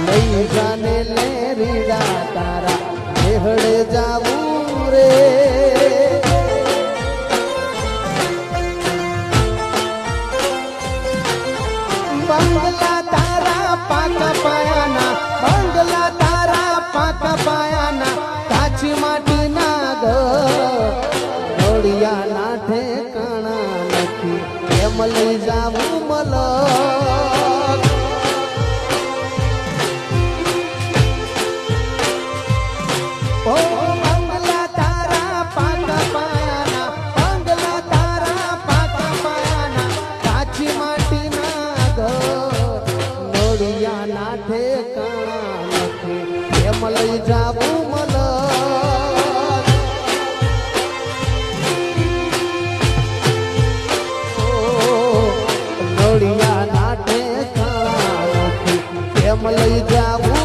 લઈ જાને લે રીડા તારા હેહડે જાવું રે બંગલા તારા પાકા પાયાના બંગલા તારા પાકા પાયાના કાચી માટીના ઘર ઘોડિયા ના ઠેકાણા નથી એમ લઈ જાવું મલક ઓ બંગલા તારા પાકા પાયાના બંગલા તારા પાકા પાયાના કાચી માટીના ઘર ઘોડિયા ના ઠેકાણા નથી એમ લઈ જાવું મલક ઘોડિયા ના ઠેકાણા નથી એમ લઈ જાવું